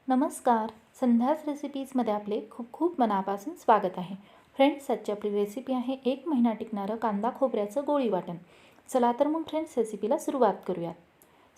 नमस्कार. संध्याच रेसिपीजमध्ये आपले खूप खूप मनापासून स्वागत आहे. फ्रेंड्स, आजची आपली रेसिपी आहे 1 महिना टिकणारं कांदा खोबऱ्याचं गोळी वाटण. चला तर मग फ्रेंड्स, रेसिपीला सुरुवात करूयात.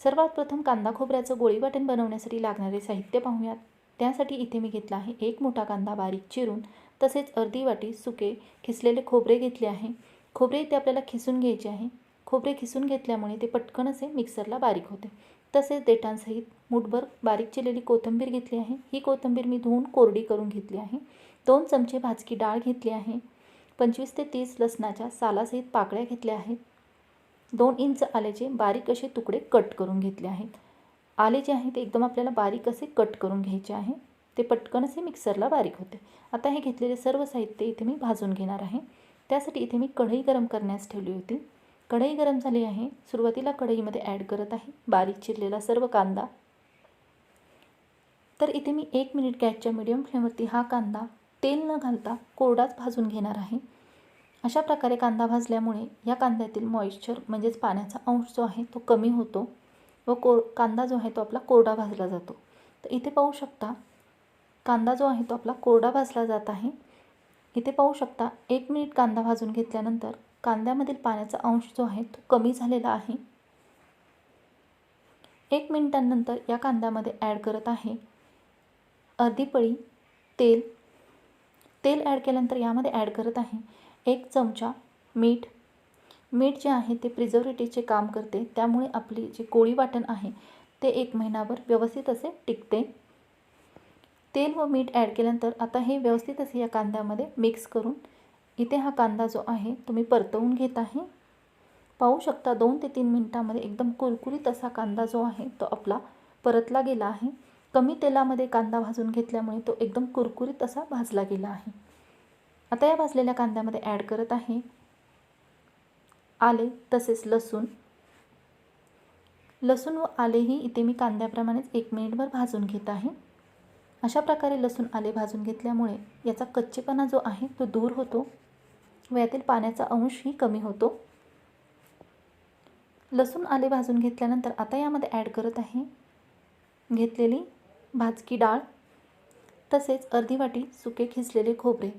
सर्वात प्रथम कांदा खोबऱ्याचं गोळी वाटण बनवण्यासाठी लागणारे साहित्य पाहूयात. त्यासाठी इथे मी घेतला आहे 1 मोठा कांदा बारीक चिरून, तसेच अर्धी वाटी सुके खिसलेले खोबरे घेतले आहे. खोबरे इथे आपल्याला खिसून घ्यायचे आहे. खोबरे खिसून घेतल्यामुळे ते पटकन असे मिक्सरला बारीक होते. तसेच देठांसहित मूठभर बारीक चिरलेली कोथिंबीर घेतली आहे. ही कोथिंबीर मी धुवून कोरडी करून घेतली आहे. 2 चमचे भाजकी डाळ घेतली आहे. 25 ते 30 लसणाच्या सालासहित पाकळ्या घेतल्या आहेत. 2 इंच आल्याचे बारीक असे तुकडे कट करून घेतले आहेत. आले जे आहे ते एकदम आपल्याला बारीक असे कट करून घ्यायचे आहे. ते पटकन असे मिक्सरला बारीक होते. आता हे घेतलेले सर्व साहित्य इथे मी भाजून घेणार आहे. त्यासाठी इथे मी कढई गरम करण्यास ठेवली होती. कढई गरम झाली आहे. सुरुवातीला कढईमध्ये ॲड करत आहे बारीक चिरलेला सर्व कांदा. तर इथे मी 1 मिनिट गॅसच्या मीडियम फ्लेमवरती हा कांदा तेल न घालता कोरडाच भाजून घेणार आहे. अशा प्रकारे कांदा भाजल्यामुळे या कांद्यातील मॉइश्चर म्हणजेच पाण्याचा अंश जो आहे तो कमी होतो व कांदा जो आहे तो आपला कोरडा भाजला जातो. तर इथे पाहू शकता कांदा जो आहे तो आपला कोरडा भाजला जात आहे. इथे पाहू शकता 1 मिनिट कांदा भाजून घेतल्यानंतर कांद्यामधील पाण्याचा अंश जो आहे तो कमी झालेला आहे. 1 मिनिटांनंतर या कांद्यामध्ये ॲड करत आहे अर्धी पळी तेल. तेल ॲड केल्यानंतर यामध्ये ॲड करत आहे 1 चमचा मीठ. मीठ जे आहे ते प्रिझर्वेटिव्हचे काम करते, त्यामुळे आपली जी गोळी वाटण आहे ते 1 महिनाभर व्यवस्थित असे टिकते. तेल व मीठ ॲड केल्यानंतर आता हे व्यवस्थित असे या कांद्यामध्ये मिक्स करून इथे हा कांदा जो आहे तो मी परतवून घेत आहे. पाहू शकता 2 ते 3 मिनिटांमध्ये एकदम कुरकुरीत असा कांदा जो आहे तो आपला परतला गेला आहे. कमी तेलामध्ये कांदा भाजून घेतल्यामुळे तो एकदम कुरकुरीत असा भाजला गेला आहे. आता या भाजलेल्या कांद्यामध्ये ॲड करत आहे आले तसेच लसूण. लसूण व आलेही इथे मी कांद्याप्रमाणेच 1 मिनिटभर भाजून घेत आहे. अशा प्रकारे लसूण आले भाजून घेतल्यामुळे याचा कच्चेपणा जो आहे तो दूर होतो व यातील पाण्याचा अंशही कमी होतो. लसूण आले भाजून घेतल्यानंतर आता यामध्ये ॲड करत आहे घेतलेली भाजकी डाळ, तसेच अर्धी वाटी सुके खिसलेले खोबरे.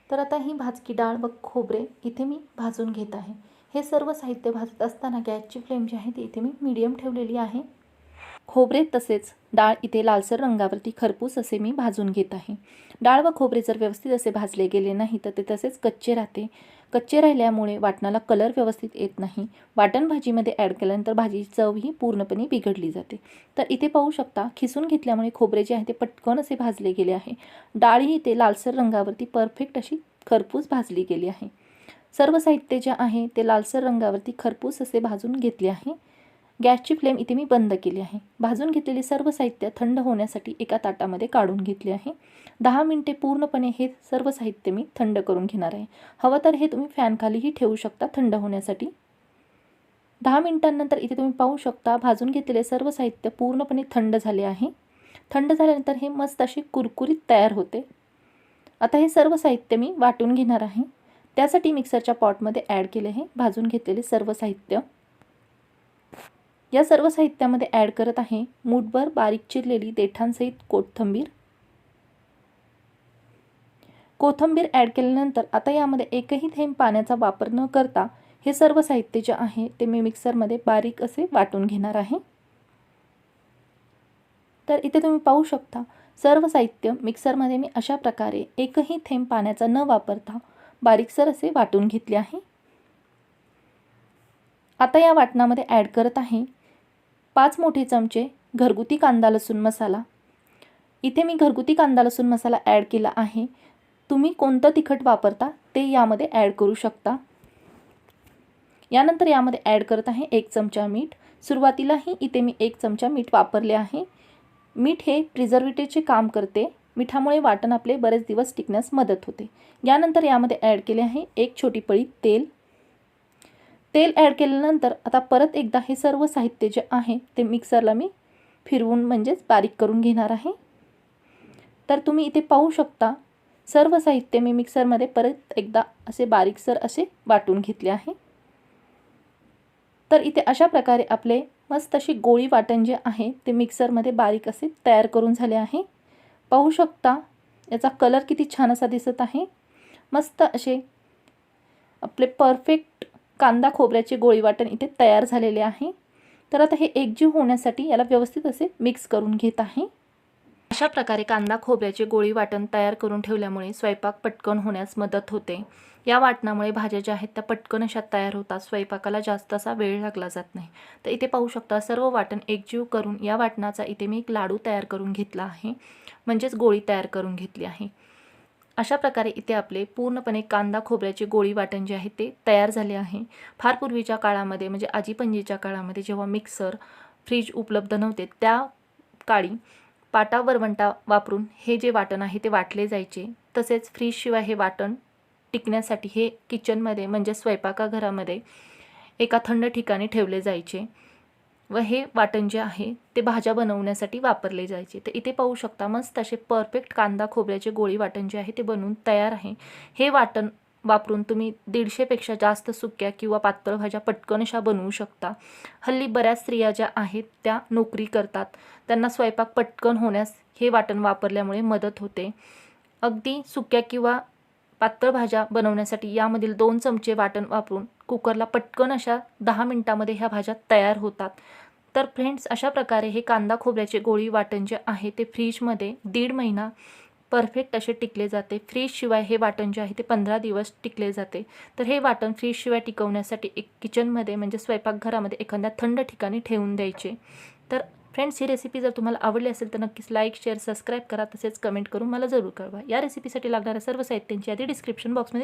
तर आता ही भाजकी डाळ व खोबरे इथे मी भाजून घेत आहे. हे सर्व साहित्य भाजत असताना गॅसची फ्लेम जी आहे ती इथे मी मीडियम ठेवलेली आहे. खोबरे तसेच डाळ इथे लालसर रंगावरती खरपूस असे मी भाजून घेत आहे. डाळ व खोबरे जर व्यवस्थित असे भाजले गेले नाही तर ते तसेच कच्चे राहते. कच्चे राहिल्यामुळे वाटणाला कलर व्यवस्थित येत नाही. वाटण भाजीमध्ये ॲड केल्यानंतर भाजीची चव ही पूर्णपणे बिघडली जाते. तर इथे पाहू शकता खिसून घेतल्यामुळे खोबरे जे आहे ते पटकन असे भाजले गेले आहे. डाळही इथे लालसर रंगावरती परफेक्ट अशी खरपूस भाजली गेली आहे. सर्व साहित्य जे आहे ते लालसर रंगावरती खरपूस असे भाजून घेतले आहे. गॅसची फ्लेम इथे मी बंद केली आहे. भाजून घेतलेले सर्व साहित्य थंड होण्यासाठी एका ताटामध्ये काढून घेतले आहे. 10 मिनिटे पूर्णपणे हे सर्व साहित्य मी थंड करून घेणार आहे. हवं तर हे तुम्ही फॅनखालीही ठेवू शकता थंड होण्यासाठी. 10 मिनिटांनंतर इथे तुम्ही पाहू शकता भाजून घेतलेले सर्व साहित्य पूर्णपणे थंड झाले आहे. थंड झाल्यानंतर हे मस्त अशी कुरकुरीत तयार होते. आता हे सर्व साहित्य मी वाटून घेणार आहे. त्यासाठी मिक्सरच्या पॉटमध्ये ॲड केले आहे भाजून घेतलेले सर्व साहित्य. या सर्व साहित्यामध्ये ॲड करत आहे मूठभर बारीक चिरलेली देठांसहित कोथिंबीर. कोथिंबीर ॲड केल्यानंतर आता यामध्ये एकही थेंब पाण्याचा वापर न करता हे सर्व साहित्य जे आहे ते मी मिक्सरमध्ये बारीक असे वाटून घेणार आहे. तर इथे तुम्ही पाहू शकता सर्व साहित्य मिक्सरमध्ये मी अशा प्रकारे एकही थेंब पाण्याचा न वापरता बारीकसर असे वाटून घेतले आहे. आता या वाटणामध्ये ॲड करत आहे 5 मोठे चमचे घरगुती कांदा लसूण मसाला. इथे मी घरगुती कांदा लसूण मसाला ॲड केला आहे. तुम्ही कोणतं तिखट वापरता ते यामध्ये ॲड करू शकता. यानंतर यामध्ये ॲड करत आहे 1 चमचा मीठ. सुरुवातीलाही इथे मी 1 चमचा मीठ वापरले आहे. मीठ हे प्रिझर्वेटिव्हचे काम करते. मिठामुळे वाटण आपले बरेच दिवस टिकण्यास मदत होते. यानंतर यामध्ये ॲड केले आहे 1 छोटी पळी तेल. तेल ॲड केल्यानंतर आता परत एकदा हे सर्व साहित्य जे आहे ते मिक्सरला मी फिरवून म्हणजेच बारीक करून घेणार आहे. तर तुम्ही इथे पाहू शकता सर्व साहित्य मी मिक्सरमध्ये परत एकदा असे बारीकसर असे वाटून घेतले आहे. तर इथे अशा प्रकारे आपले मस्त अशी गोळी वाटण जे आहे ते मिक्सरमध्ये बारीक असे तयार करून झाले आहे। पाहू शकता याचा कलर किती छान असा दिसत आहे। मस्त असे आपले परफेक्ट कांदा खोबऱ्याचे गोळी वाटण इथे तयार झालेले आहे। तर आता हे एकजीव होण्यासाठी याला व्यवस्थित असे मिक्स करून घेत आहे। अशा प्रकारे कांदा खोबऱ्याचे गोळी वाटण तयार करून ठेवल्यामुळे स्वयंपाक पटकन होण्यास मदत होते। या वाटणामुळे भाज्या ज्या आहेत त्या पटकन अशा तयार होतात, स्वयंपाकाला जास्त असा वेळ लागला जात नाही। तर इथे पाहू शकता सर्व वाटण एकजीव करून या वाटणाचा इथे मी एक लाडू तयार करून घेतला आहे, म्हणजेच गोळी तयार करून घेतली आहे। अशा प्रकारे इथे आपले पूर्णपणे कांदा खोबऱ्याचे गोळी वाटण जे आहे ते तयार झाले आहे। फार पूर्वीच्या काळामध्ये म्हणजे आजी पणजीच्या काळामध्ये जेव्हा मिक्सर फ्रीज उपलब्ध नव्हते त्या काळी पाटा वरवंटा वापरून हे जे वाटण आहे ते वाटले जायचे। तसेच फ्रीजशिवाय हे वाटण टिकण्यासाठी हे किचनमध्ये म्हणजे स्वयंपाकघरामध्ये एका थंड ठिकाणी ठेवले जायचे व हे वाटण जे आहे ते भाज्या बनवण्यासाठी वापरले जायचे। तर इथे पाहू शकता मस्त असे परफेक्ट कांदा खोबऱ्याचे गोळी वाटण जे आहे ते बनवून तयार आहे। हे वाटण वापरून तुम्ही 150 पेक्षा जास्त सुक्या किंवा पातळ भाज्या पटकन अशा बनवू शकता। हल्ली बऱ्याच स्त्रिया ज्या आहेत त्या नोकरी करतात, त्यांना स्वयंपाक पटकन होण्यास हे वाटण वापरल्यामुळे मदत होते। अगदी सुक्या किंवा पातळ भाज्या बनवण्यासाठी यामधील 2 चमचे वाटण वापरून कुकरला पटकन अशा 10 मिनिटांमध्ये ह्या भाज्या तयार होतात। तर फ्रेंड्स अशा प्रकारे हे कांदा खोबऱ्याचे गोळी वाटण जे आहे ते फ्रीजमध्ये 1.5 महिना परफेक्ट असे टिकले जाते। फ्रीजशिवाय हे वाटण जे आहे ते 15 दिवस टिकले जाते। तर हे वाटण फ्रीजशिवाय टिकवण्यासाठी एक किचनमध्ये म्हणजे स्वयंपाकघरामध्ये एखाद्या थंड ठिकाणी ठेवून द्यायचे। तर फ्रेंड्स ही रेसिपी जर तुम्हाला आवडली असेल तर नक्कीच लाईक, शेअर, सबस्क्राईब करा, तसेच कमेंट करून मला जरूर कळवा। या रेसिपीसाठी लागणाऱ्या सर्व साहित्यांची यादी डिस्क्रिप्शन बॉक्समध्ये